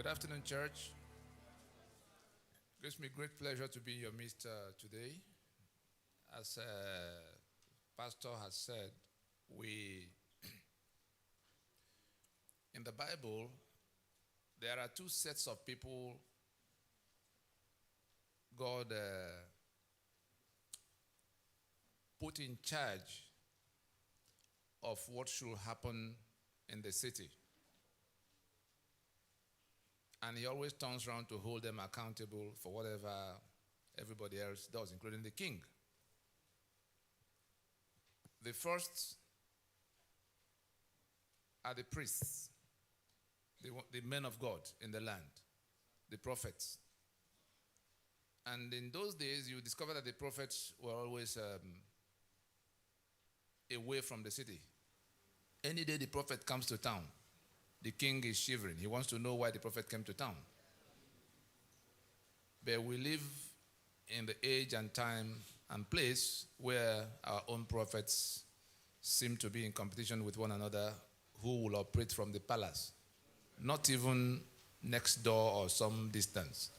Good afternoon, church. It gives me great pleasure to be in your midst today. As Pastor has said, in the Bible, there are two sets of people God put in charge of what should happen in the city. And he always turns around to hold them accountable for whatever everybody else does, including the king. The first are the priests, the men of God in the land, the prophets. And in those days, you discover that the prophets were always away from the city. Any day the prophet comes to town, the king is shivering. He wants to know why the prophet came to town. But we live in the age and time and place where our own prophets seem to be in competition with one another who will operate from the palace, not even next door or some distance.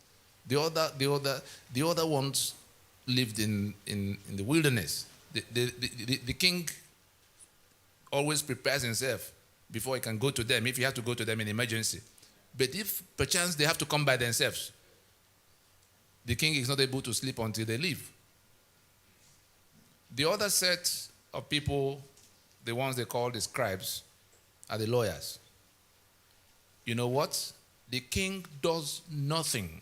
The other ones lived in the wilderness. The king always prepares himself before he can go to them, if he has to go to them in emergency. But if perchance they have to come by themselves, the king is not able to sleep until they leave. The other set of people, the ones they call the scribes, are the lawyers. You know what? The king does nothing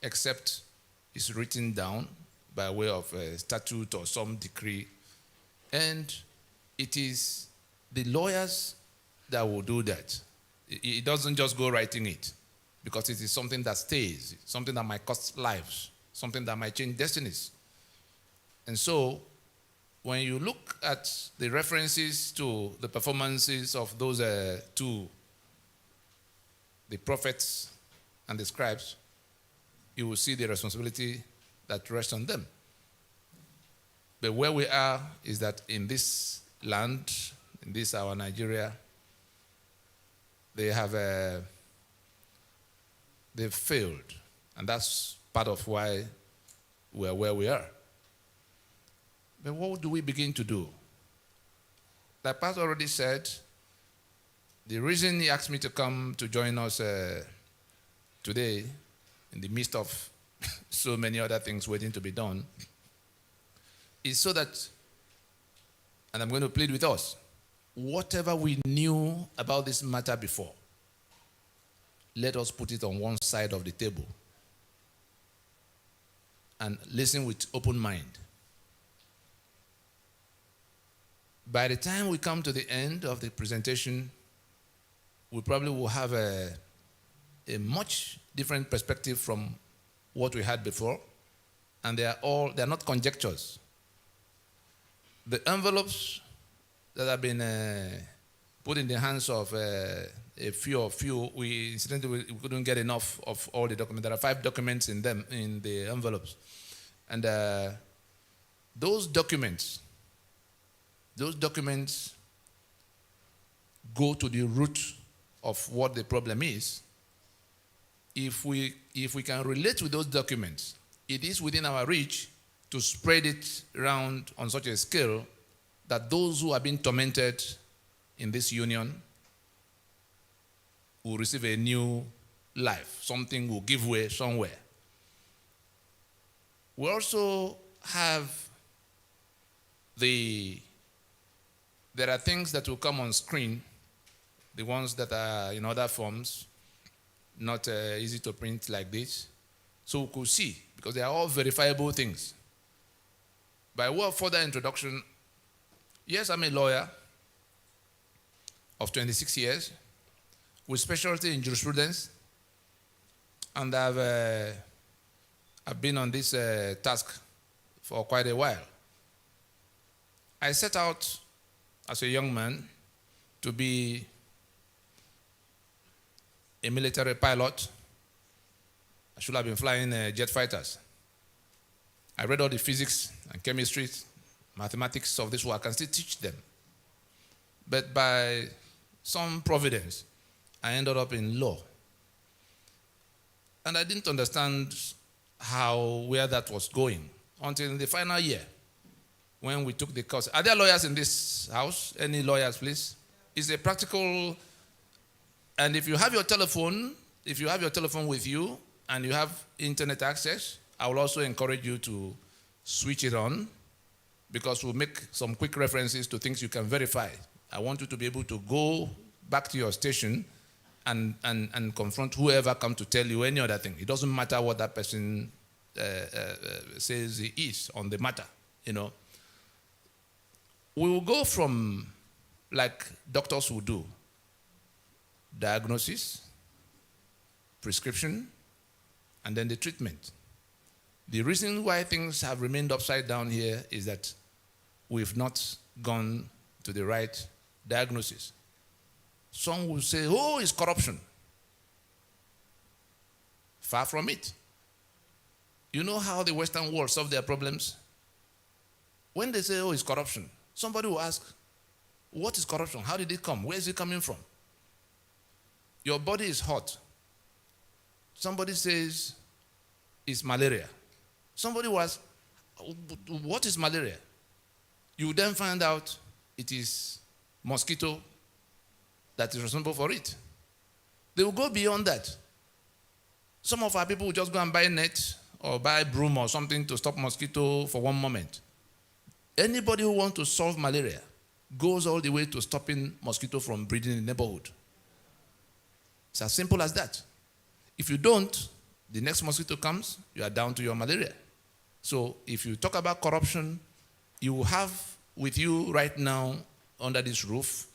except it's written down by way of a statute or some decree. And it is the lawyers that will do that. It doesn't just go writing it, because it is something that stays, something that might cost lives, something that might change destinies. And so, when you look at the references to the performances of those two, the prophets and the scribes, you will see the responsibility that rests on them. But where we are is that in this land, in this our Nigeria, they've failed, and that's part of why we're where we are. But what do we begin to do? Like Pastor already said, the reason he asked me to come to join us today, in the midst of so many other things waiting to be done, is so that, and I'm going to plead with us, whatever we knew about this matter before, let us put it on one side of the table and listen with open mind. By the time we come to the end of the presentation, we probably will have a much different perspective from what we had before, and they're not conjectures. The envelopes that have been put in the hands of a few, we couldn't get enough of all the documents. There are 5 documents in them, in the envelopes. And those documents go to the root of what the problem is. If we can relate with those documents, it is within our reach to spread it around on such a scale that those who have been tormented in this union will receive a new life. Something will give way somewhere. We also have there are things that will come on screen, the ones that are in other forms, not easy to print like this, so we could see, because they are all verifiable things. By way of further introduction, yes, I'm a lawyer of 26 years with specialty in jurisprudence, and I've been on this task for quite a while. I set out as a young man to be a military pilot. I should have been flying jet fighters. I read all the physics and chemistry, mathematics of this work, and still teach them. But by some providence, I ended up in law. And I didn't understand where that was going until in the final year when we took the course. Are there lawyers in this house? Any lawyers, please? It's a practical, and if you have your telephone with you and you have internet access, I will also encourage you to switch it on, because we'll make some quick references to things you can verify. I want you to be able to go back to your station and confront whoever comes to tell you any other thing. It doesn't matter what that person says he is on the matter, you know. We will go from, like doctors will do, diagnosis, prescription, and then the treatment. The reason why things have remained upside down here is that we've not gone to the right diagnosis. Some will say, oh, it's corruption. Far from it. You know how the Western world solve their problems? When they say, oh, it's corruption, somebody will ask, what is corruption? How did it come? Where is it coming from? Your body is hot. Somebody says it's malaria. Somebody will ask, what is malaria? You then find out it is mosquito that is responsible for it. They will go beyond that. Some of our people will just go and buy a net or buy a broom or something to stop mosquito for one moment. Anybody who wants to solve malaria goes all the way to stopping mosquito from breeding in the neighborhood. It's as simple as that. If you don't, the next mosquito comes, you are down to your malaria. So if you talk about corruption, you will have with you right now under this roof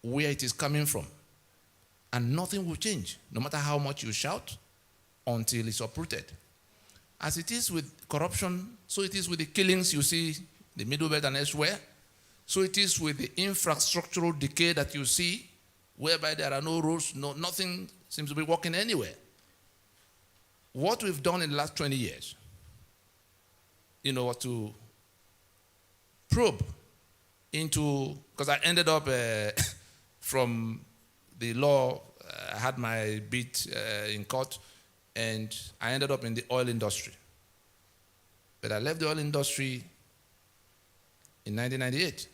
where it is coming from. And nothing will change, no matter how much you shout, until it's uprooted. As it is with corruption, so it is with the killings you see in the Middle Belt and elsewhere. So it is with the infrastructural decay that you see, whereby there are no roads, nothing seems to be working anywhere. What we've done in the last 20 years, to probe into, because I ended up from the law, I had my bit in court, and I ended up in the oil industry. But I left the oil industry in 1998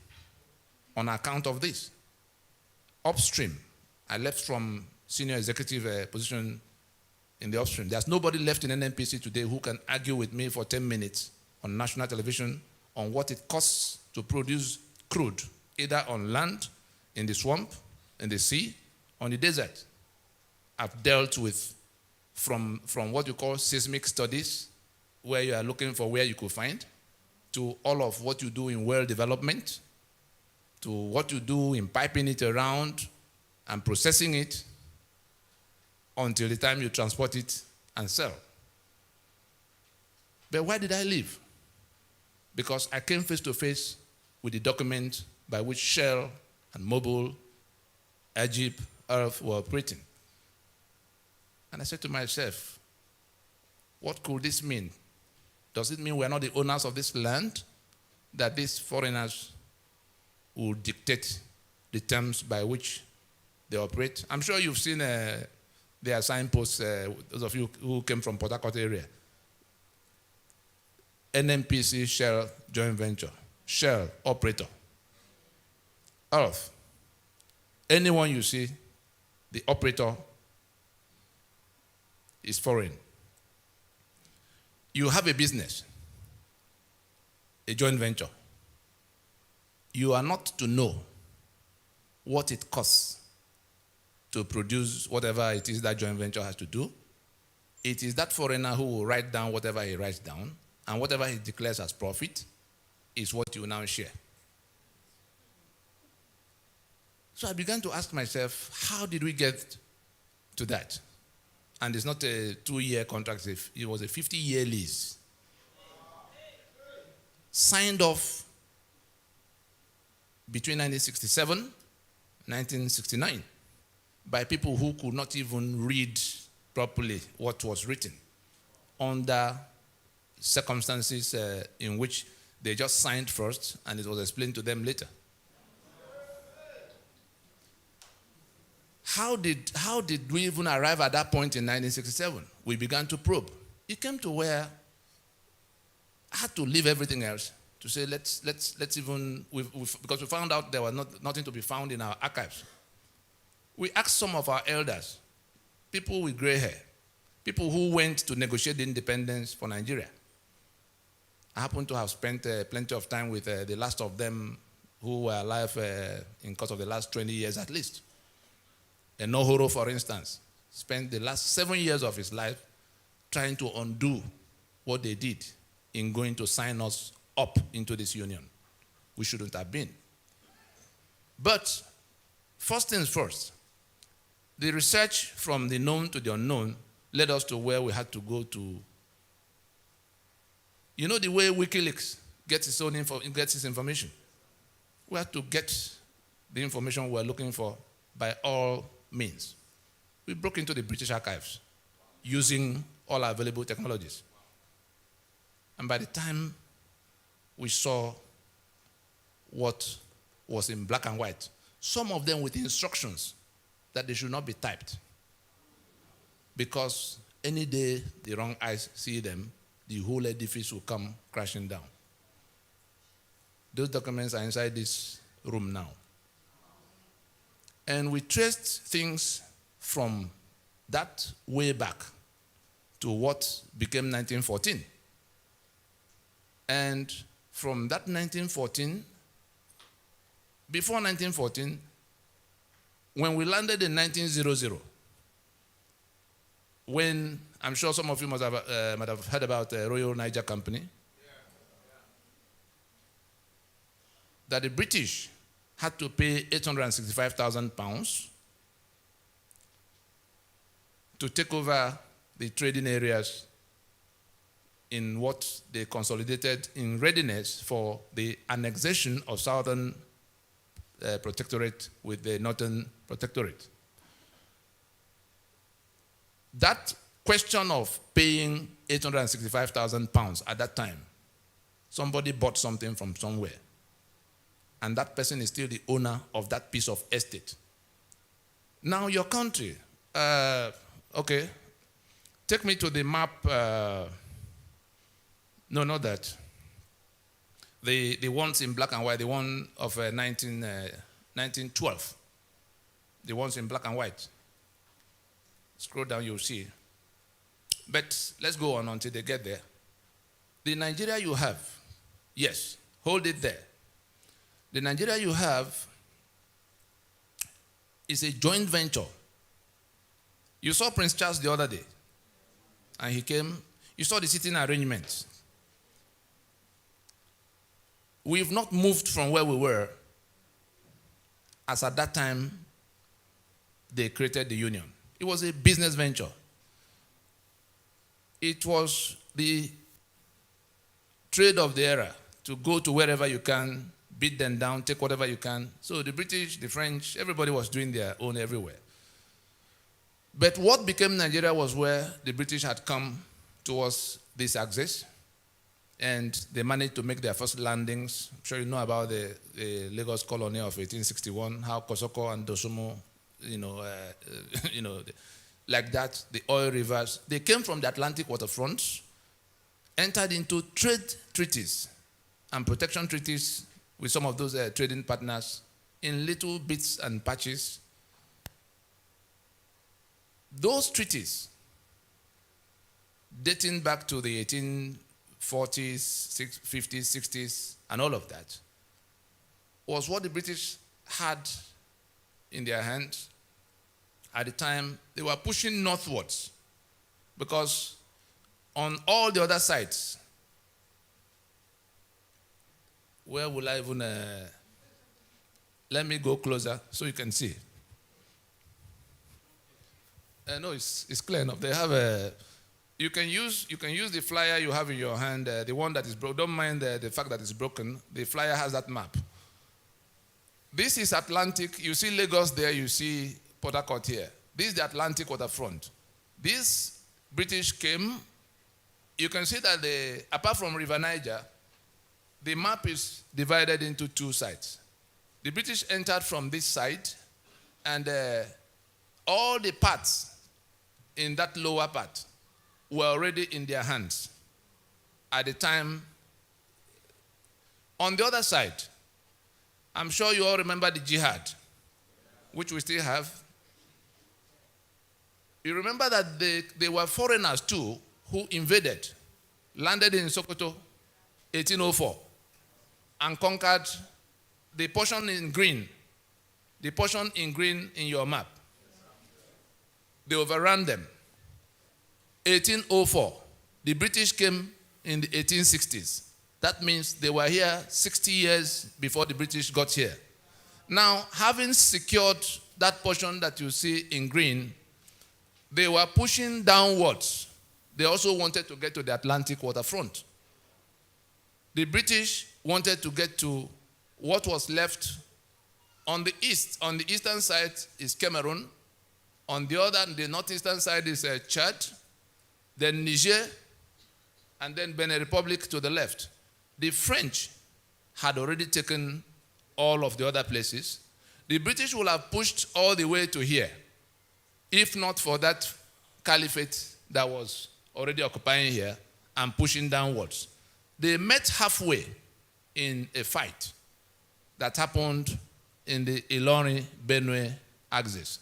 on account of this. Upstream, I left from senior executive position in the upstream. There's nobody left in NNPC today who can argue with me for 10 minutes on national television on what it costs to produce crude, either on land, in the swamp, in the sea, on the desert. I've dealt with from what you call seismic studies, where you are looking for where you could find, to all of what you do in well development, to what you do in piping it around and processing it until the time you transport it and sell. But why did I leave? Because I came face to face with the document by which Shell and Mobil, Egypt, Earth were operating. And I said to myself, what could this mean? Does it mean we're not the owners of this land, that these foreigners will dictate the terms by which they operate? I'm sure you've seen their signposts, those of you who came from Port Harcourt area. NNPC Shell joint venture, Shell operator, Earth. Anyone you see, the operator is foreign. You have a business, a joint venture. You are not to know what it costs to produce whatever it is that joint venture has to do. It is that foreigner who will write down whatever he writes down, and whatever he declares as profit is what you now share. So I began to ask myself, how did we get to that? And it's not a 2-year contract, it was a 50-year lease. Signed off between 1967 and 1969 by people who could not even read properly what was written, under circumstances in which they just signed first and it was explained to them later. How did we even arrive at that point in 1967? We began to probe. It came to where I had to leave everything else to say, let's even, because we found out there was nothing to be found in our archives. We asked some of our elders, people with gray hair, people who went to negotiate the independence for Nigeria. I happen to have spent plenty of time with the last of them who were alive in course of the last 20 years at least. And Nohoro, for instance, spent the last 7 years of his life trying to undo what they did in going to sign us up into this union. We shouldn't have been. But first things first, the research from the known to the unknown led us to where we had to go to. You know the way WikiLeaks gets its information? We had to get the information we were looking for by all means. We broke into the British archives using all available technologies. And by the time we saw what was in black and white, some of them with instructions that they should not be typed. Because any day the wrong eyes see them, the whole edifice will come crashing down. Those documents are inside this room now. And we traced things from that way back to what became 1914. And from that 1914, before 1914, when we landed in 1900, when I'm sure some of you might have heard about the Royal Niger Company, that the British had to pay £865,000 to take over the trading areas in what they consolidated in readiness for the annexation of Southern Protectorate with the Northern Protectorate. That question of paying £865,000 at that time, somebody bought something from somewhere, and that person is still the owner of that piece of estate. Now your country, okay, take me to the map. No, not that. The ones in black and white, the one of 1912. The ones in black and white. Scroll down, you'll see. But let's go on until they get there. The Nigeria you have, yes, hold it there. The Nigeria you have is a joint venture. You saw Prince Charles the other day, and he came. You saw the sitting arrangements. We've not moved from where we were as at that time they created the union. It was a business venture. It was the trade of the era to go to wherever you can, beat them down, take whatever you can. So the British, the French, everybody was doing their own everywhere. But what became Nigeria was where the British had come towards this axis, and they managed to make their first landings. I'm sure you know about the Lagos colony of 1861, how Kosoko and Dosumu, like that, the oil rivers. They came from the Atlantic waterfronts, entered into trade treaties and protection treaties with some of those trading partners in little bits and patches. Those treaties, dating back to the 1840s, 50s, 60s, and all of that, was what the British had in their hands. At the time, they were pushing northwards because on all the other sides, where will I even, let me go closer so you can see. No, it's clear enough. They have a, you can use the flyer you have in your hand, the one that is broken. Don't mind the fact that it's broken. The flyer has that map. This is Atlantic. You see Lagos there, you see Port Harcourt here. This is the Atlantic waterfront. These British came. You can see that apart from River Niger, the map is divided into two sides. The British entered from this side, and all the parts in that lower part were already in their hands at the time. On the other side, I'm sure you all remember the jihad, which we still have. You remember that they were foreigners too who invaded, landed in Sokoto, 1804, and conquered the portion in green in your map. They overran them. 1804, the British came in the 1860s. That means they were here 60 years before the British got here. Now, having secured that portion that you see in green, they were pushing downwards. They also wanted to get to the Atlantic waterfront. The British wanted to get to what was left on the east. On the eastern side is Cameroon. On the northeastern side is Chad, then Niger, and then Benin Republic to the left. The French had already taken all of the other places. The British would have pushed all the way to here, if not for that caliphate that was already occupying here and pushing downwards. They met halfway in a fight that happened in the Ilorin-Benue axis.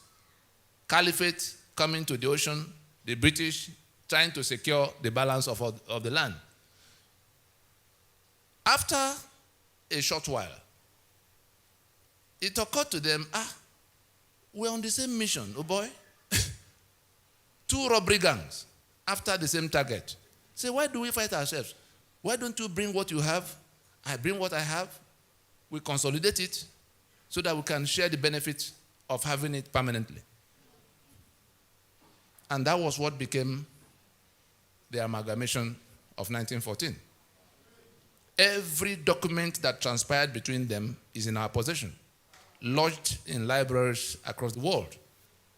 Caliphate coming to the ocean, the British trying to secure the balance of the land. After a short while, it occurred to them, we're on the same mission, oh boy. Two robbery gangs after the same target. Say, why do we fight ourselves? Why don't you bring what you have? I bring what I have. We consolidate it so that we can share the benefits of having it permanently. And that was what became the amalgamation of 1914. Every document that transpired between them is in our possession, lodged in libraries across the world.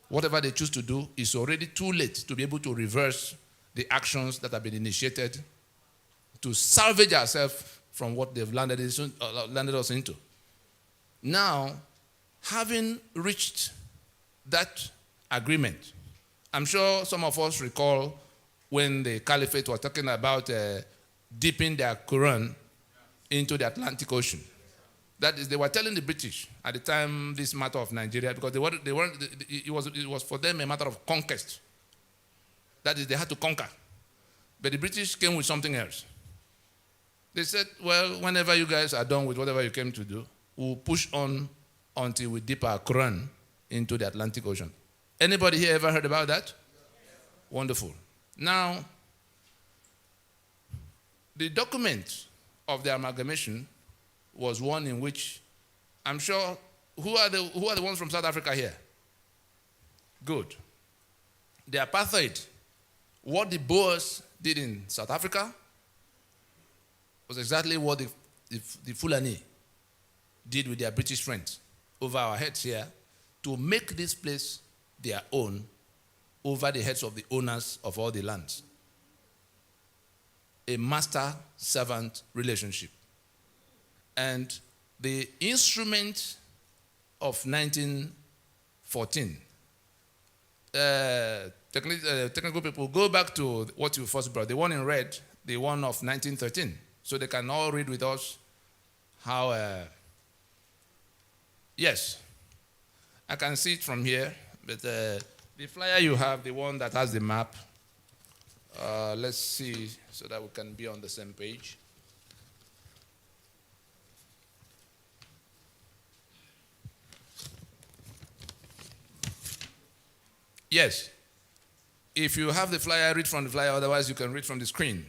Whatever they choose to do is already too late to be able to reverse the actions that have been initiated to salvage ourselves from what they've landed us into. Now, having reached that agreement, I'm sure some of us recall when the caliphate was talking about dipping their Quran into the Atlantic Ocean. That is, they were telling the British at the time this matter of Nigeria, because it was for them a matter of conquest. That is, they had to conquer. But the British came with something else. They said, well, whenever you guys are done with whatever you came to do, we'll push on until we dip our Quran into the Atlantic Ocean. Anybody here ever heard about that? Wonderful. Now, the document of the amalgamation was one in which, I'm sure, who are the ones from South Africa here? Good. The apartheid, what the Boers did in South Africa was exactly what the Fulani did with their British friends over our heads here to make this place their own over the heads of the owners of all the lands. A master-servant relationship. And the instrument of 1914, technical people, go back to what you first brought, the one in red, the one of 1913, so they can all read with us how, yes, I can see it from here, but the flyer you have, the one that has the map, let's see so that we can be on the same page. Yes. If you have the flyer, read from the flyer. Otherwise, you can read from the screen.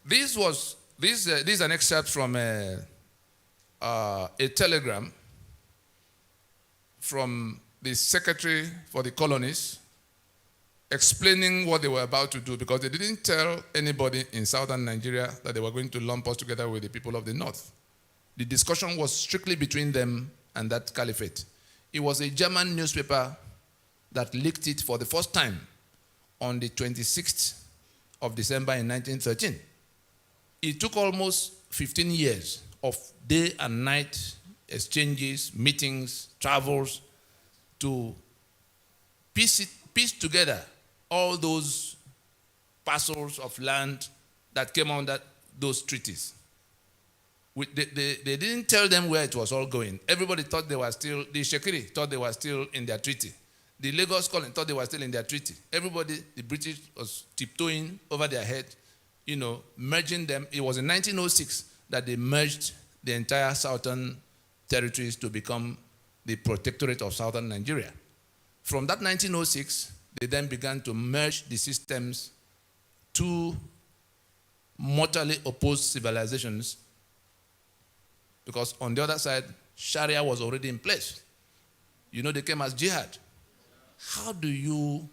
This is an excerpt from a telegram from the Secretary for the Colonies explaining what they were about to do, because they didn't tell anybody in southern Nigeria that they were going to lump us together with the people of the north. The discussion was strictly between them and that caliphate. It was a German newspaper that leaked it for the first time on the 26th of December in 1913. It took almost 15 years of day and night exchanges, meetings, travels to piece together all those parcels of land that came under those treaties. They didn't tell them where it was all going. Everybody thought they were still, the Shekiri thought they were still in their treaty. The Lagos colony thought they were still in their treaty. Everybody, the British was tiptoeing over their head, merging them. It was in 1906 that they merged the entire southern territories to become the protectorate of southern Nigeria. From that 1906, they then began to merge the systems, two mortally opposed civilizations, because on the other side, Sharia was already in place. They came as jihad. How do you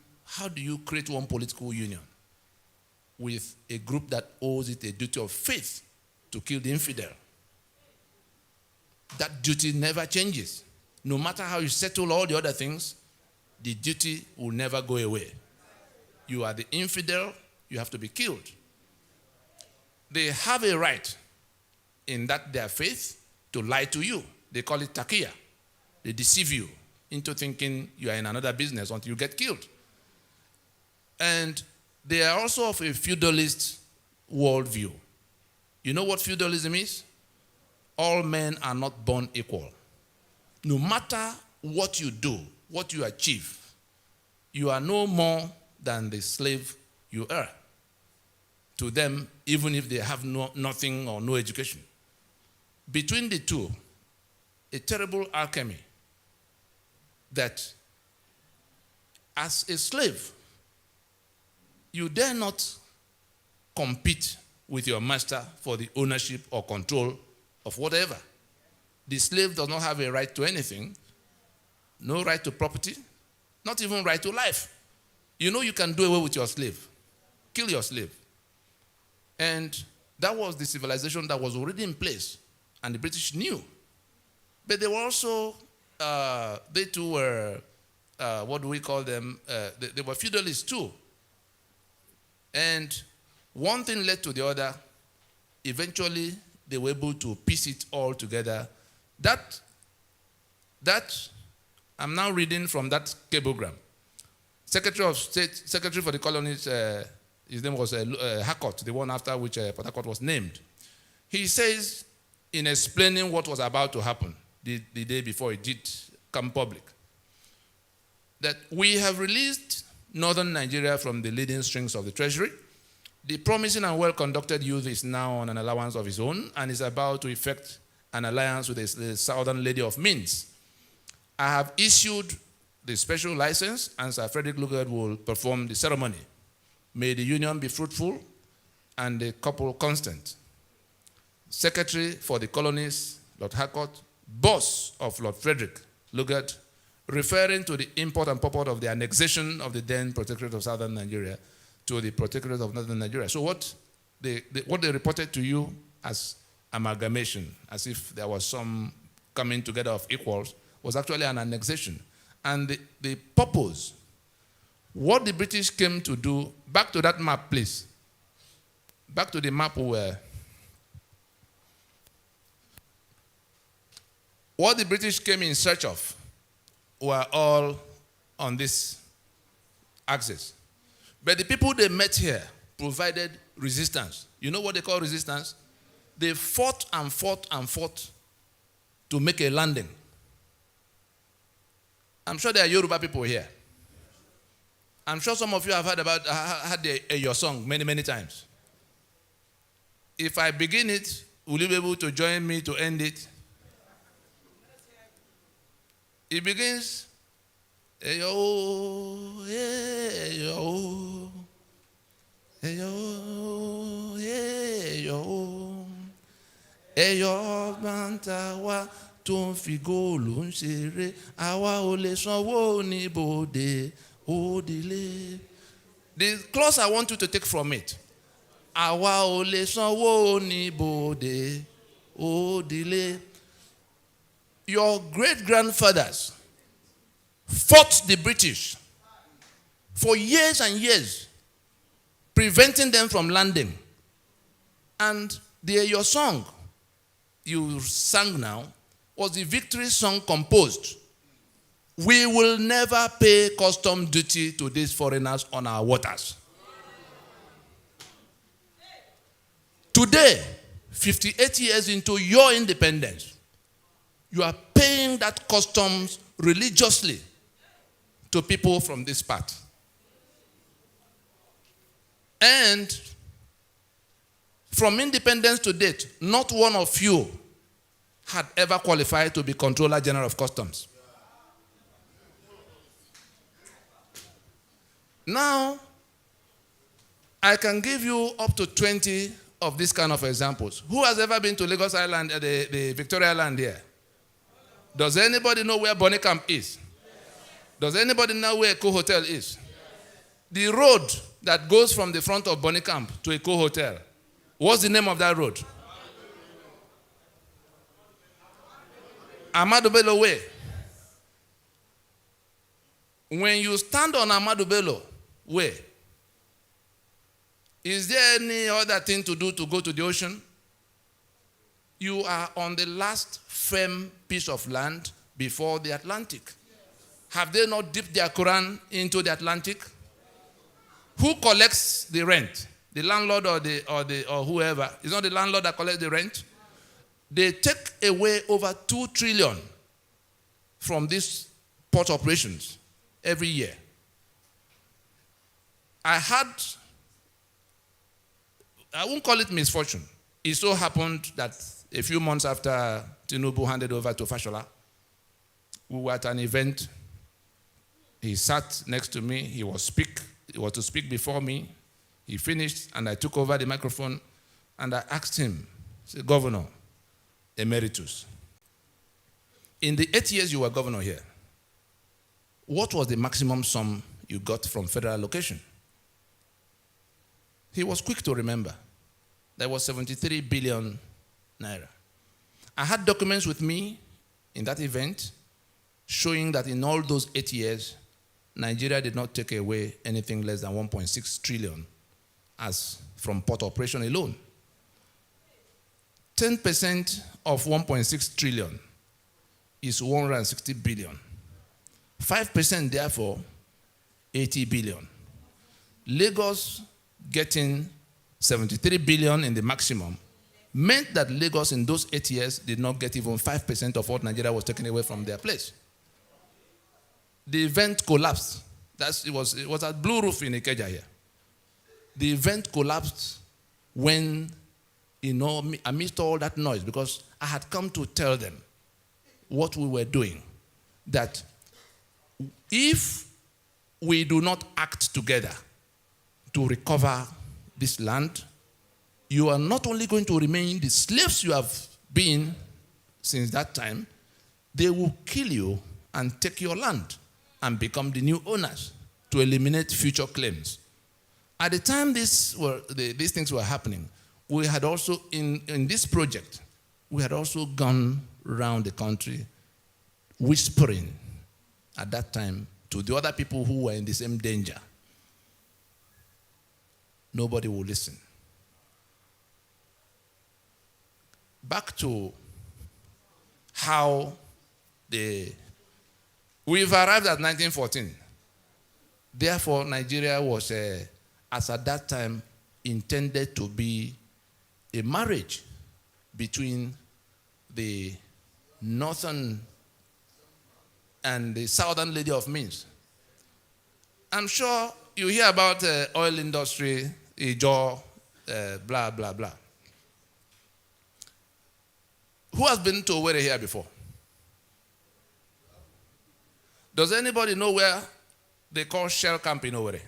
create one political union with a group that owes it a duty of faith to kill the infidel? That duty never changes. No matter how you settle all the other things, the duty will never go away. You are the infidel, you have to be killed. They have a right in that their faith to lie to you. They call it taqiyya. They deceive you into thinking you are in another business until you get killed. And they are also of a feudalist worldview. You know what feudalism is? All men are not born equal. No matter what you do, what you achieve, you are no more than the slave you are to them, even if they have nothing or no education. Between the two, a terrible alchemy that as a slave, you dare not compete with your master for the ownership or control of whatever. The slave does not have a right to anything, no right to property, not even right to life. You can do away with your slave, kill your slave. And that was the civilization that was already in place, and the British knew. But they were also, they too were, what do we call them? They were feudalists too. And one thing led to the other. Eventually, they were able to piece it all together. That I'm now reading from that cablegram. Secretary of State, Secretary for the Colonies, his name was Harcourt, the one after which Port Harcourt was named. He says, in explaining what was about to happen the day before it did come public, that we have released northern Nigeria from the leading strings of the treasury. The promising and well-conducted youth is now on an allowance of his own and is about to effect an alliance with the southern lady of Minsk. I have issued the special license, and Sir Frederick Lugard will perform the ceremony. May the union be fruitful and the couple constant. Secretary for the Colonies, Lord Harcourt, boss of Lord Frederick Lugard, referring to the import and purport of the annexation of the then Protectorate of Southern Nigeria to the Protectorate of Northern Nigeria. So what they reported to you as amalgamation, as if there was some coming together of equals, was actually an annexation. And the purpose, what the British came to do, back to that map, please. Back to the map where what the British came in search of were all on this axis. But the people they met here provided resistance. You know what they call resistance? They fought and fought and fought to make a landing. I'm sure there are Yoruba people here. I'm sure some of you have had your song many, many times. If I begin it, will you be able to join me to end it? It begins, Eyo, eyo, eyo, eyo, eyo, bantawa, tó ń fi góòlù ń ṣeré, àwa ò lè sanwó oníbodè, òdìlé. The clause I want you to take from it, àwa ò lè sanwó oníbodè, òdìlé. Your great-grandfathers fought the British for years and years, preventing them from landing. And your song you sang now was the victory song composed We will never pay custom duty to these foreigners on our waters. Today, 58 years into your independence, you are paying that customs religiously to people from this part. And from independence to date, not one of you had ever qualified to be Controller General of Customs. Now, I can give you up to 20 of these kind of examples. Who has ever been to Lagos Island, the Victoria Island here? Does anybody know where Bonny Camp is? Does anybody know where Eco Hotel is? The road that goes from the front of Bonny Camp to Eco Hotel, what's the name of that road? Ahmadu Bello Way. When you stand on Ahmadu Bello Way, is there any other thing to do to go to the ocean? You are on the last firm piece of land before the Atlantic. Have they not dipped their Quran into the Atlantic? Who collects the rent? The landlord or whoever? It's not the landlord that collects the rent. They take away over 2 trillion from these port operations every year. I won't call it misfortune. It so happened that a few months after Tinubu handed over to Fashola, we were at an event. He sat next to me. He was to speak before me. He finished, and I took over the microphone, and I asked him, I said, Governor Emeritus, in the 8 years you were governor here, what was the maximum sum you got from federal allocation? He was quick to remember. There was 73 billion naira. I had documents with me in that event showing that in all those 8 years, Nigeria did not take away anything less than 1.6 trillion as from port operation alone. 10% of 1.6 trillion is 160 billion. 5% therefore, 80 billion. Lagos getting 73 billion in the maximum meant that Lagos in those 8 years did not get even 5% of what Nigeria was taken away from their place. The event collapsed. It was at Blue Roof in Ikeja here. The event collapsed when, amidst all that noise, because I had come to tell them what we were doing, that if we do not act together to recover this land, you are not only going to remain the slaves you have been since that time, they will kill you and take your land and become the new owners to eliminate future claims. At the time these things were happening, we had also, in this project, we had also gone around the country whispering at that time to the other people who were in the same danger. Nobody will listen. Back to how we've arrived at 1914. Therefore, Nigeria was, as at that time, intended to be a marriage between the northern and the southern lady of means. I'm sure you hear about oil industry, Ijo, blah, blah, blah. Who has been to Owerri here before? Does anybody know where they call Shell Camp in Owerri?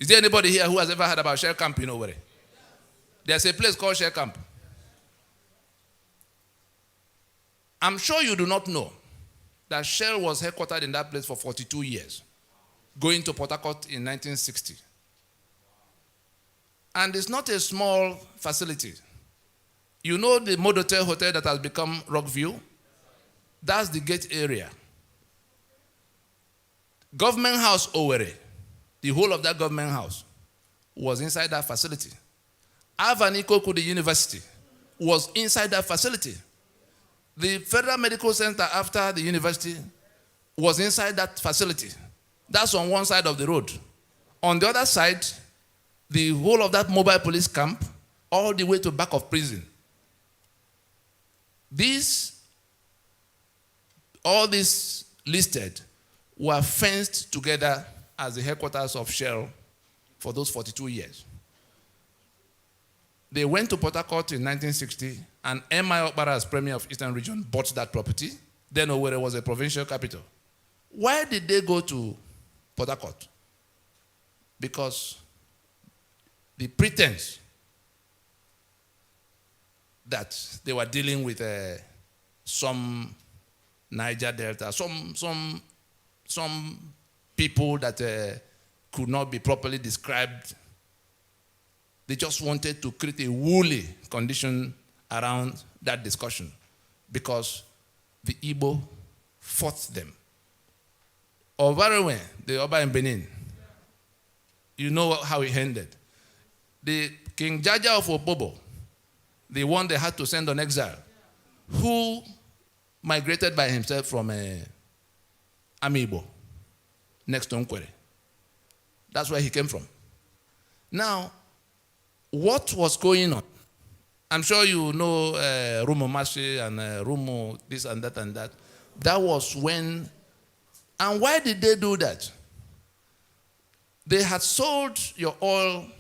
Is there anybody here who has ever heard about Shell Camp in Owerri? There's a place called Shell Camp. I'm sure you do not know that Shell was headquartered in that place for 42 years, going to Port Harcourt in 1960. And it's not a small facility. You know the Modotel Hotel that has become Rockview? That's the gate area. Government House Owerri, the whole of that government house, was inside that facility. Avanikoku, the university, was inside that facility. The Federal Medical Center after the university was inside that facility. That's on one side of the road. On the other side, the whole of that mobile police camp, all the way to back of prison. All these listed were fenced together as the headquarters of Shell for those 42 years. They went to Port Harcourt in 1960, and M.I. Okpara, as Premier of Eastern Region, bought that property. Then Owerri was a provincial capital. Why did they go to Port Harcourt? Because the pretense that they were dealing with some Niger Delta, some people that could not be properly described. They just wanted to create a woolly condition around that discussion because the Igbo fought them. Ovarewe, the Oba in Benin, you know how it ended. The King Jaja of Opobo, the one they had to send on exile, who migrated by himself from Amiibo, next to Nkwere. That's where he came from. Now, what was going on? I'm sure you know Rumo Mashi and Rumo this and that and that. That was when, and why did they do that? They had sold your oil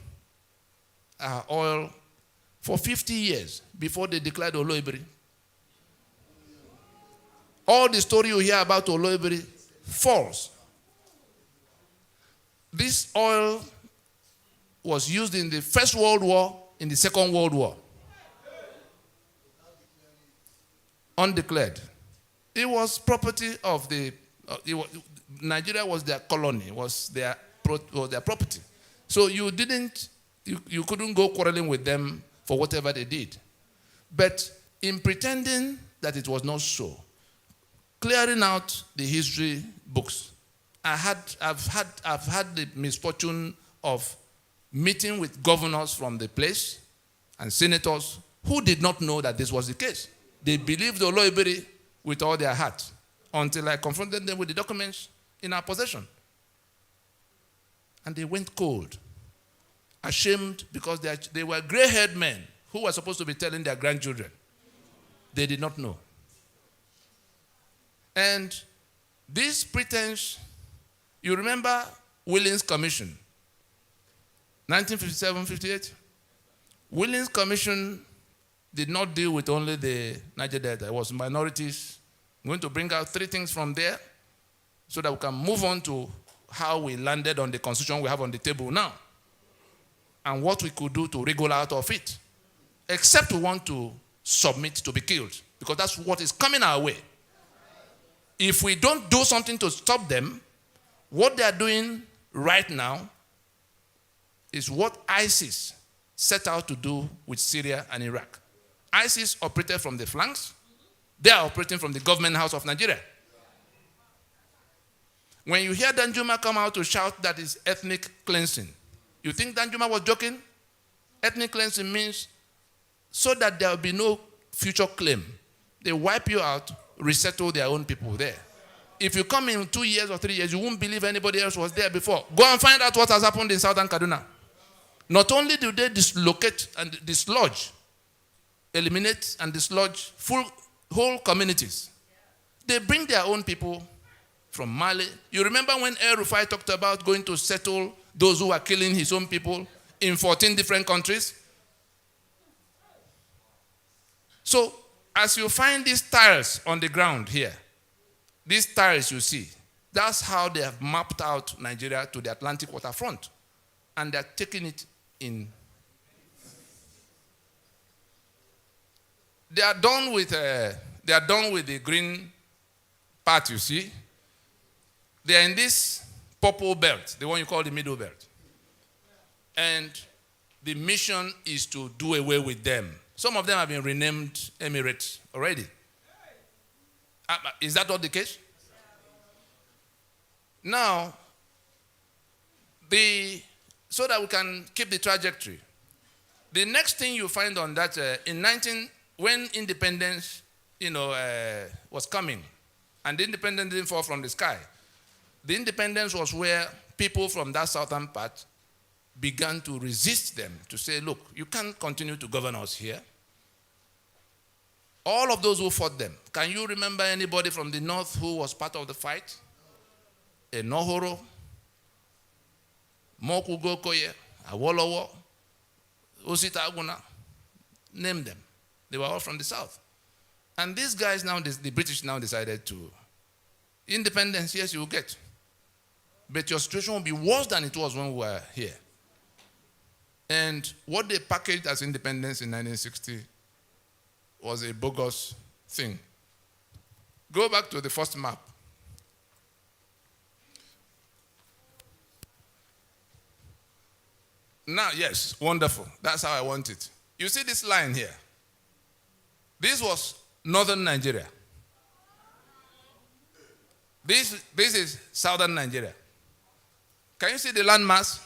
for 50 years before they declared Oloibiri. All the story you hear about Oloibiri, false. This oil was used in the First World War, in the Second World War. Undeclared. It was property of Nigeria was their colony, was their property. So you couldn't go quarreling with them for whatever they did. But in pretending that it was not so, clearing out the history books, I've had the misfortune of meeting with governors from the place and senators who did not know that this was the case. They believed Oloibiri with all their heart until I confronted them with the documents in our possession. And they went cold, ashamed because they were gray-haired men who were supposed to be telling their grandchildren. They did not know. And this pretense, you remember Willings Commission, 1957-58? Willings Commission did not deal with only the Niger Delta. It was minorities. I'm going to bring out 3 things from there so that we can move on to how we landed on the constitution we have on the table now and what we could do to wriggle out of it, except we want to submit to be killed, because that's what is coming our way. If we don't do something to stop them, what they are doing right now is what ISIS set out to do with Syria and Iraq. ISIS operated from the flanks. They are operating from the government house of Nigeria. When you hear Danjuma come out to shout that is ethnic cleansing, you think Danjuma was joking? Ethnic cleansing means so that there will be no future claim. They wipe you out, resettle their own people there. If you come in 2 years or 3 years, you won't believe anybody else was there before. Go and find out what has happened in Southern Kaduna. Not only do they dislocate and dislodge, eliminate and dislodge whole communities, they bring their own people from Mali. You remember when El Rufai talked about going to settle those who are killing his own people in 14 different countries? So, as you find these tiles on the ground here, these tiles you see, that's how they have mapped out Nigeria to the Atlantic waterfront. And they're taking it in. They are done with the green part, you see. They are in this purple belt, the one you call the middle belt. And the mission is to do away with them. Some of them have been renamed Emirates already. Is that not the case? Now, so that we can keep the trajectory, the next thing you find on that, when independence, was coming, And the independence didn't fall from the sky. The independence was where people from that southern part began to resist them, to say, look, you can't continue to govern us here. All of those who fought them, can you remember anybody from the north who was part of the fight? Enohoro, Mokugokoye, Awolowo, Osita Aguna, name them. They were all from the south. And these guys now, the British now decided to, independence, yes, you will get. But your situation will be worse than it was when we were here. And what they packaged as independence in 1960 was a bogus thing. Go back to the first map. Now, yes, wonderful. That's how I want it. You see this line here? This was northern Nigeria. This is southern Nigeria. Can you see the landmass?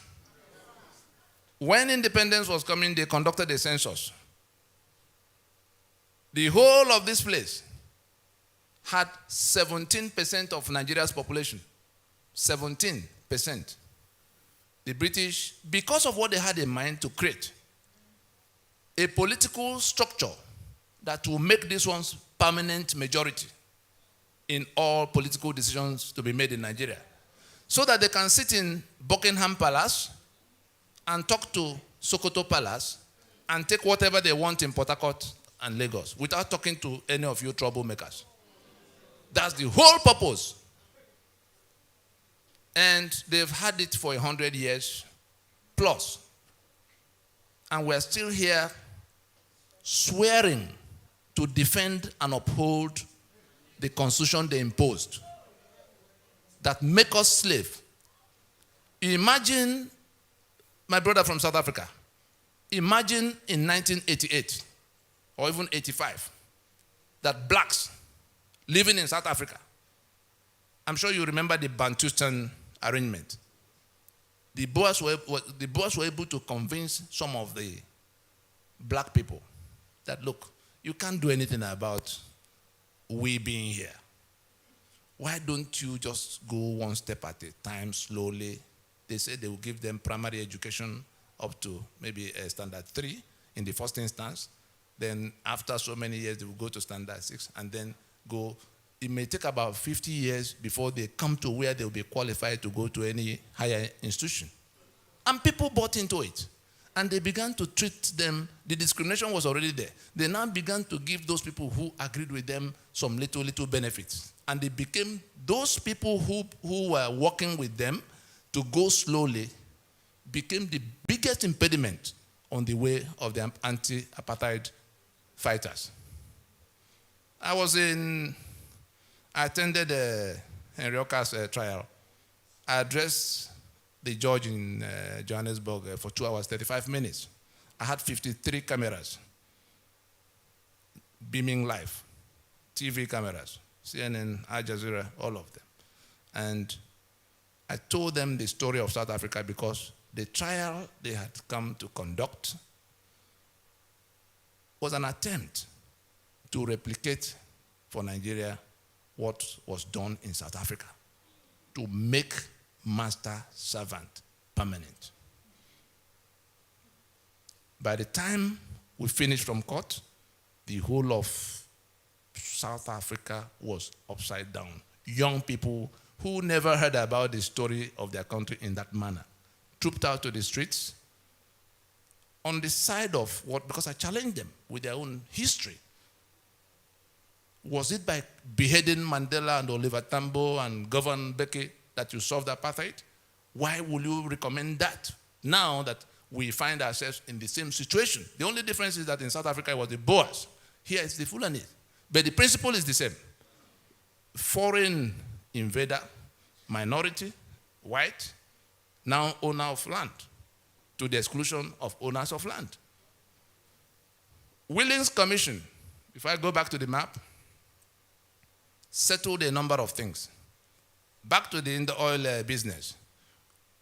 When independence was coming, they conducted a census. The whole of this place had 17% of Nigeria's population. 17%. The British, because of what they had in mind to create, a political structure that will make this one's permanent majority in all political decisions to be made in Nigeria, so that they can sit in Buckingham Palace and talk to Sokoto Palace and take whatever they want in Port Harcourt and Lagos without talking to any of you troublemakers. That's the whole purpose. And they've had it for 100 years plus. And we're still here swearing to defend and uphold the constitution they imposed that make us slave. Imagine, my brother from South Africa, imagine in 1988 or even 85 that blacks living in South Africa, I'm sure you remember the Bantustan arrangement. The Boers were able to convince some of the black people that, look, you can't do anything about we being here. Why don't you just go one step at a time, slowly? They said they will give them primary education up to maybe standard 3 in the first instance. Then after so many years, they will go to standard 6 and then go. It may take about 50 years before they come to where they'll be qualified to go to any higher institution. And people bought into it. And they began to treat them, the discrimination was already there. They now began to give those people who agreed with them some little benefits. And they became those people who were working with them to go slowly, became the biggest impediment on the way of the anti-apartheid fighters. I attended Henry Oka's trial. I addressed the judge in Johannesburg for 2 hours, 35 minutes. I had 53 cameras, beaming live, TV cameras, CNN, Al Jazeera, all of them. And I told them the story of South Africa because the trial they had come to conduct was an attempt to replicate for Nigeria what was done in South Africa, to make master-servant permanent. By the time we finished from court, the whole of South Africa was upside down. Young people who never heard about the story of their country in that manner trooped out to the streets on the side of what, because I challenged them with their own history. Was it by beheading Mandela and Oliver Tambo and Governor Mbeki that you solved apartheid? Why will you recommend that now that we find ourselves in the same situation? The only difference is that in South Africa it was the Boers. Here it's the Fulani. But the principle is the same. Foreign invader, minority, white, now owner of land, to the exclusion of owners of land. Willings Commission, if I go back to the map, settled a number of things. Back to the oil business.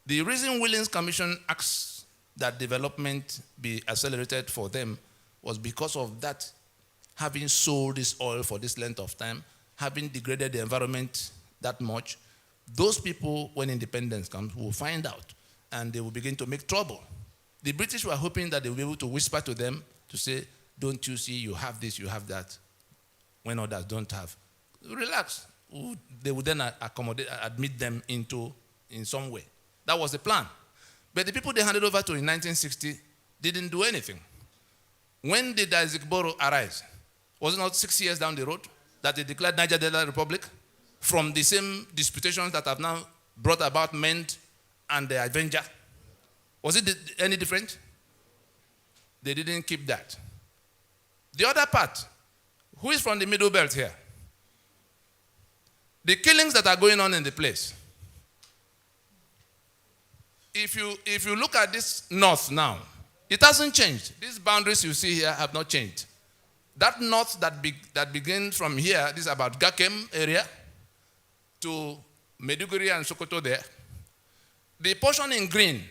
The reason Willings Commission asked that development be accelerated for them was because of that, having sold this oil for this length of time, having degraded the environment that much, those people, when independence comes, will find out and they will begin to make trouble. The British were hoping that they will be able to whisper to them to say, don't you see, you have this, you have that, when others don't have. Relax. They would then admit them in some way. That was the plan. But the people they handed over to in 1960 didn't do anything. When did Azikigboro arise? Was it not 6 years down the road that they declared Niger Delta Republic from the same disputations that have now brought about Mend and the Avenger? Was it any different? They didn't keep that. The other part, who is from the Middle Belt here? The killings that are going on in the place. If you look at this north now, it hasn't changed. These boundaries you see here have not changed. That north that begins from here, this is about Gakem area, to Meduguri and Sokoto there. The portion in green,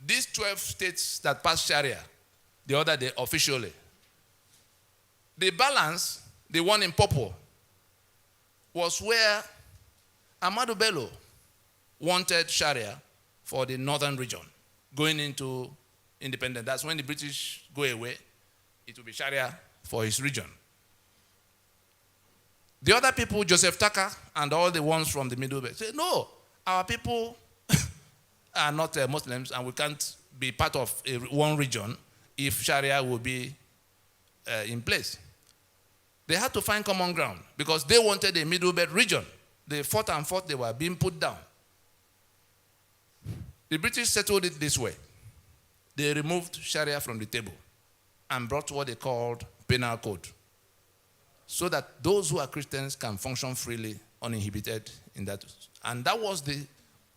these 12 states that passed Sharia the other day officially. The balance, the one in purple, was where Ahmadu Bello wanted Sharia for the northern region, going into independence. That's when the British go away, it will be Sharia for his region. The other people, Joseph Tucker and all the ones from the Middle Belt, say, no, our people are not Muslims and we can't be part of one region if Sharia will be in place. They had to find common ground because they wanted a Middle Belt region. They fought and fought, they were being put down. The British settled it this way. They removed Sharia from the table and brought what they called penal code so that those who are Christians can function freely, uninhibited in that. And that was the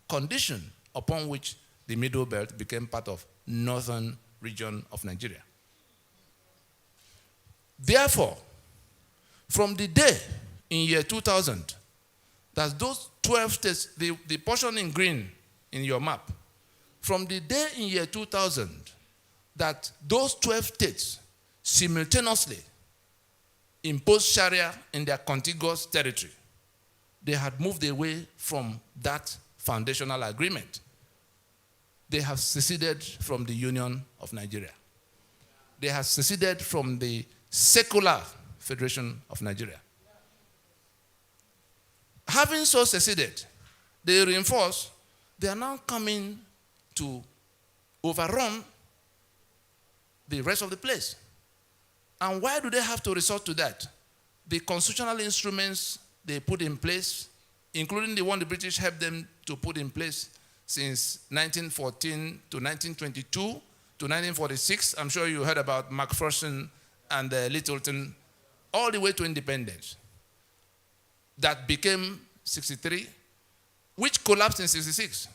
condition upon which the Middle Belt became part of northern region of Nigeria. Therefore, from the day in year 2000 that those 12 states, the portion in green in your map, from the day in year 2000 that those 12 states simultaneously imposed Sharia in their contiguous territory, they had moved away from that foundational agreement. They have seceded from the Union of Nigeria. They have seceded from the secular Federation of Nigeria. Having so seceded, they reinforce, they are now coming to overrun the rest of the place. And why do they have to resort to that? The constitutional instruments they put in place, including the one the British helped them to put in place since 1914 to 1922 to 1946. I'm sure you heard about Macpherson and Littleton, all the way to independence. That became 63, which collapsed in 66.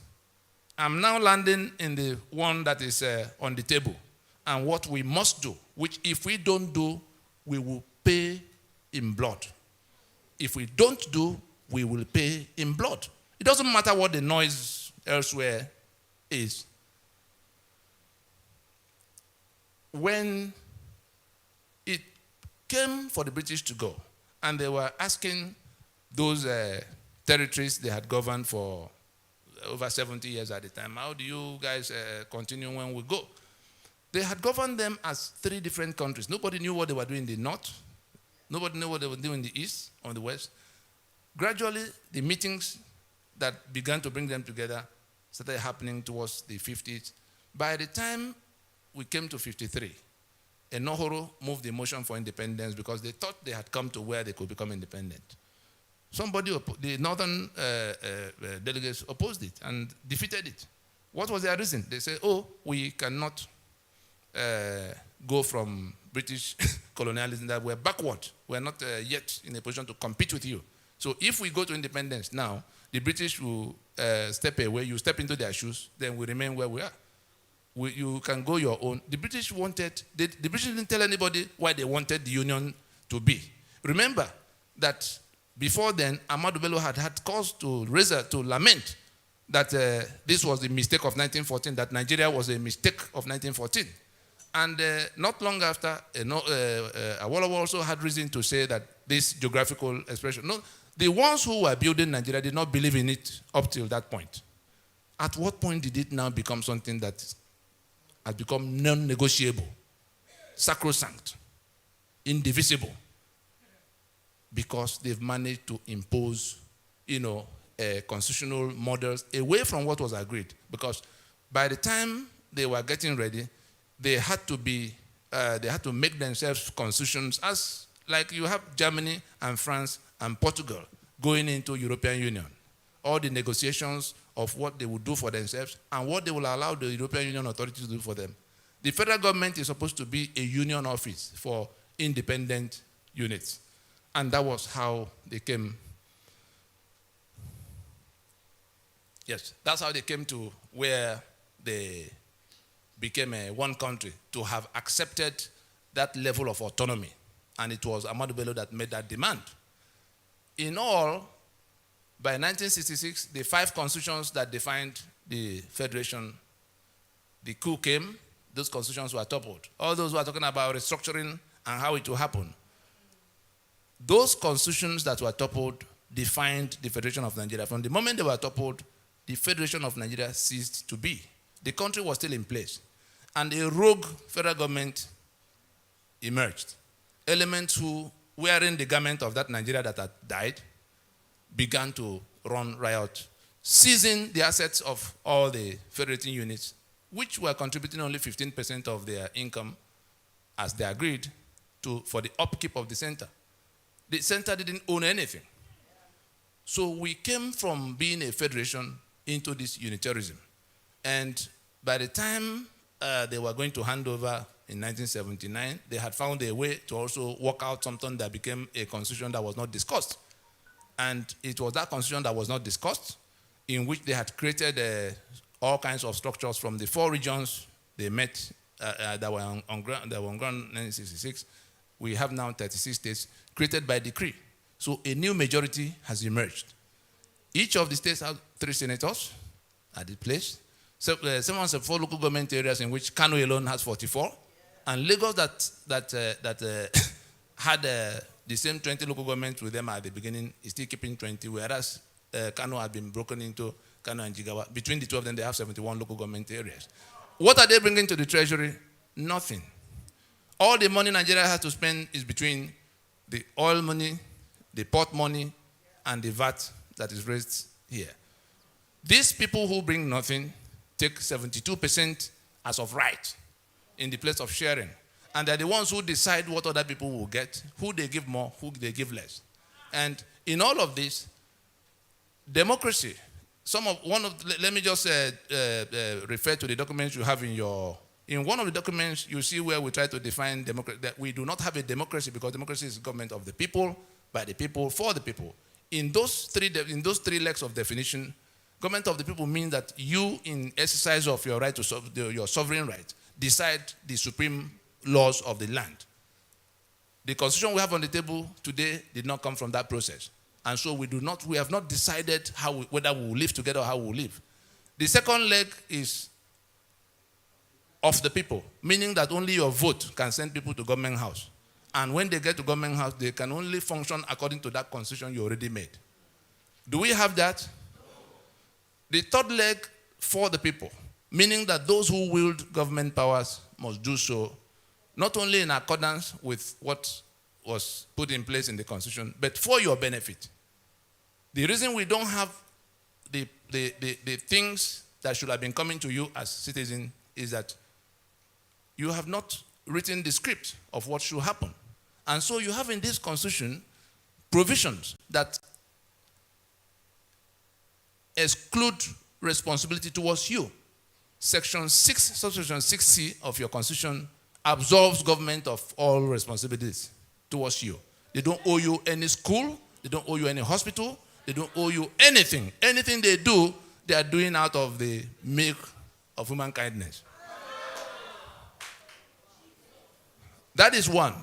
I'm now landing in the one that is on the table. And what we must do, which if we don't do, we will pay in blood. If we don't do, we will pay in blood. It doesn't matter what the noise elsewhere is. When it came for the British to go, and they were asking those territories they had governed for over 70 years at the time, how do you guys continue when we go? They had governed them as 3 different countries. Nobody knew what they were doing in the north. Nobody knew what they were doing in the east or the west. Gradually, the meetings that began to bring them together started happening towards the 50s. By the time we came to 53, Enohoro moved the motion for independence because they thought they had come to where they could become independent. The northern delegates opposed it and defeated it. What was their reason? They said, oh, we cannot go from British colonialism, that we're backward. We're not yet in a position to compete with you. So if we go to independence now, the British will step away, you step into their shoes, then we remain where we are. You can go your own. The British the British didn't tell anybody why they wanted the Union to be. Remember that before then, Ahmadu Bello had cause to lament that this was the mistake of 1914, that Nigeria was a mistake of 1914. And not long after, Awolowo also had reason to say that this geographical expression, no, the ones who were building Nigeria did not believe in it up till that point. At what point did it now become something that has become non-negotiable, sacrosanct, indivisible? Because they've managed to impose, constitutional models away from what was agreed. Because by the time they were getting ready, they had to make themselves constitutions, as like you have Germany and France and Portugal going into European Union. All the negotiations of what they would do for themselves and what they will allow the European Union authorities to do for them. The federal government is supposed to be a union office for independent units. And that was how they came. Yes, that's how they came to where they became one country, to have accepted that level of autonomy. And it was Ahmadu Bello that made that demand. In all, by 1966, the 5 constitutions that defined the federation, the coup came, those constitutions were toppled. All those who are talking about restructuring and how it will happen, those constitutions that were toppled defined the Federation of Nigeria. From the moment they were toppled, the Federation of Nigeria ceased to be. The country was still in place. And a rogue federal government emerged. Elements who, wearing the garment of that Nigeria that had died, began to run riot, seizing the assets of all the federating units, which were contributing only 15% of their income, as they agreed, for the upkeep of the center. The center didn't own anything. So we came from being a federation into this unitarianism. And by the time they were going to hand over in 1979, they had found a way to also work out something that became a constitution that was not discussed. And it was that constitution that was not discussed, in which they had created all kinds of structures from the 4 regions they met that were on ground in 1966. We have now 36 states created by decree. So a new majority has emerged. Each of the states have 3 senators at the place. So, 4 local government areas in which Kano alone has 44. And Lagos that had the same 20 local governments with them at the beginning is still keeping 20, whereas Kano had been broken into Kano and Jigawa. Between the 2 of them, they have 71 local government areas. What are they bringing to the treasury? Nothing. All the money Nigeria has to spend is between the oil money, the port money, and the VAT that is raised here. These people who bring nothing take 72% as of right in the place of sharing. And they're the ones who decide what other people will get, who they give more, who they give less. And in all of this, democracy, let me just refer to the documents you have in one of the documents, you see where we try to define democracy, that we do not have a democracy because democracy is government of the people, by the people, for the people. In those 3 legs of definition, government of the people means that you, in exercise of your right to your sovereign right, decide the supreme laws of the land. The constitution we have on the table today did not come from that process. And so we have not decided whether we will live together or how we will live. The second leg is of the people, meaning that only your vote can send people to government house. And when they get to government house, they can only function according to that constitution you already made. Do we have that? The third leg, for the people, meaning that those who wield government powers must do so not only in accordance with what was put in place in the constitution, but for your benefit. The reason we don't have the things that should have been coming to you as citizens is that you have not written the script of what should happen. And so you have in this constitution provisions that exclude responsibility towards you. Section 6, subsection 6C of your constitution absolves government of all responsibilities towards you. They don't owe you any school, they don't owe you any hospital, they don't owe you anything. Anything they do, they are doing out of the milk of human kindness. That is one.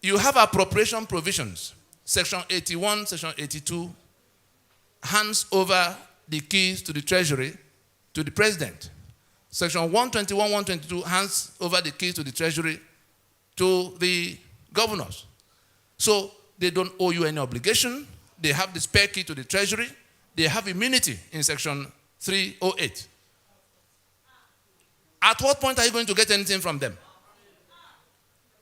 You have appropriation provisions. Section 81, Section 82 hands over the keys to the treasury to the president. Section 121, 122 hands over the keys to the treasury to the governors. So they don't owe you any obligation. They have the spare key to the treasury. They have immunity in section 308. At what point are you going to get anything from them?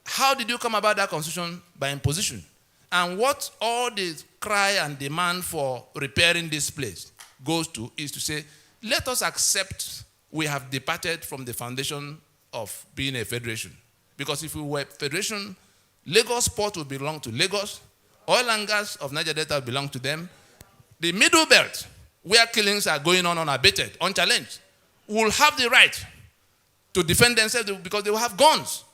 How did you come about that constitution? By imposition. And what all the cry and demand for repairing this place goes to is to say, let us accept we have departed from the foundation of being a federation. Because if we were a federation, Lagos Port would belong to Lagos, oil and gas of Niger Delta would belong to them. The middle belt, where killings are going on unabated, unchallenged, will have the right to defend themselves because they will have guns.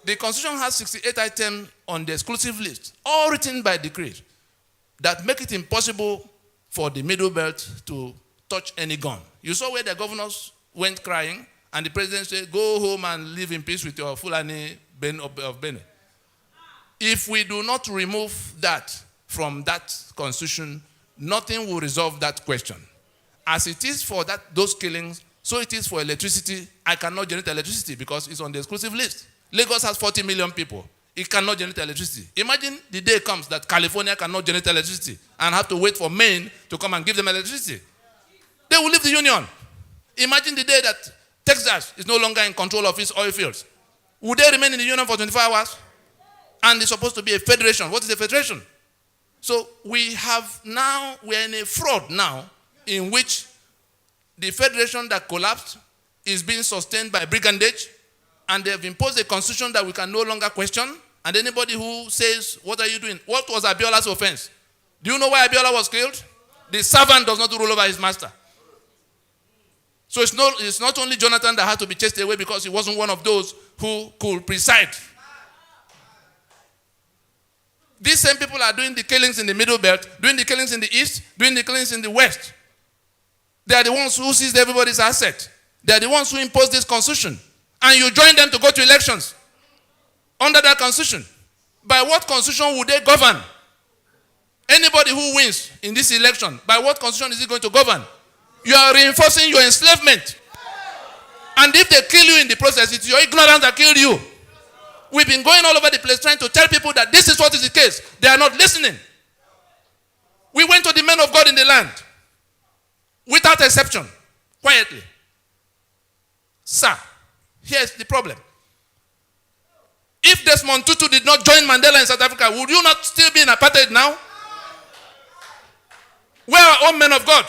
The Constitution has 68 items on the exclusive list, all written by decree, that make it impossible for the middle belt to touch any gun. You saw where the governors went crying, and the president said, go home and live in peace with your Fulani of Benin. If we do not remove that from that constitution, nothing will resolve that question. As it is for those killings, so it is for electricity. I cannot generate electricity because it's on the exclusive list. Lagos has 40 million people. It cannot generate electricity. Imagine the day comes that California cannot generate electricity and have to wait for Maine to come and give them electricity. They will leave the union. Imagine the day that Texas is no longer in control of its oil fields. Would they remain in the union for 24 hours? And it's supposed to be a federation. What is a federation? So we're in a fraud now in which the federation that collapsed is being sustained by brigandage, and they have imposed a constitution that we can no longer question. And anybody who says, what are you doing? What was Abiola's offense? Do you know why Abiola was killed? The servant does not rule over his master. So it's not only Jonathan that had to be chased away because he wasn't one of those who could preside. These same people are doing the killings in the middle belt, doing the killings in the east, doing the killings in the west. They are the ones who seized everybody's asset. They are the ones who imposed this constitution. And you join them to go to elections under that constitution. By what constitution would they govern? Anybody who wins in this election, by what constitution is he going to govern? You are reinforcing your enslavement. And if they kill you in the process, it's your ignorance that killed you. We've been going all over the place trying to tell people that this is what is the case. They are not listening. We went to the men of God in the land, without exception, quietly. Sir, here's the problem. If Desmond Tutu did not join Mandela in South Africa, would you not still be in apartheid now? Where are all men of God?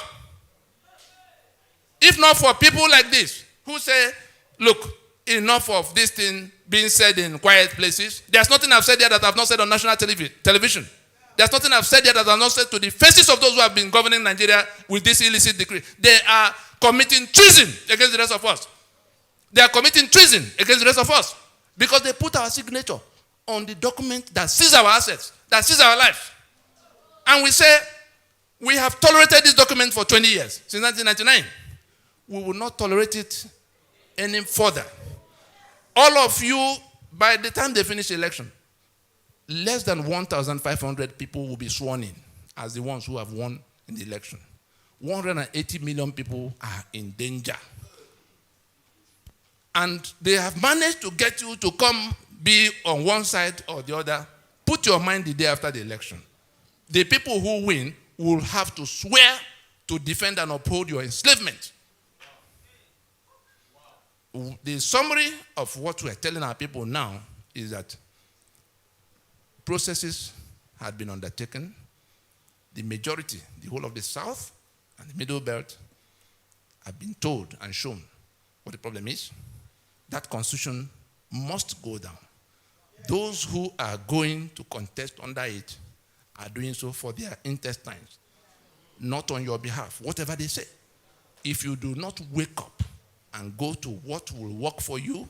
If not for people like this, who say, look, enough of this thing being said in quiet places. There's nothing I've said here that I've not said on national television. There's nothing I've said here that I've not said to the faces of those who have been governing Nigeria with this illicit decree. They are committing treason against the rest of us. They are committing treason against the rest of us because they put our signature on the document that sees our assets, that sees our lives. And we say, we have tolerated this document for 20 years, since 1999. We will not tolerate it any further. All of you, by the time they finish the election, less than 1,500 people will be sworn in as the ones who have won in the election. 180 million people are in danger. And they have managed to get you to come be on one side or the other. Put your mind the day after the election. The people who win will have to swear to defend and uphold your enslavement. The summary of what we are telling our people now is that processes had been undertaken. The majority, the whole of the South and the Middle Belt, have been told and shown what the problem is. That constitution must go down. Those who are going to contest under it are doing so for their intestines, not on your behalf, whatever they say. If you do not wake up and go to what will work for you,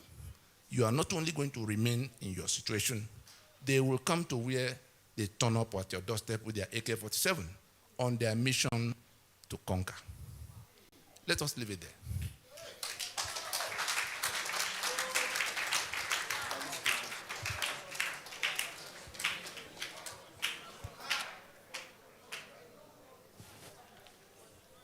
you are not only going to remain in your situation, they will come to where they turn up at your doorstep with their AK-47 on their mission to conquer. Let us leave it there.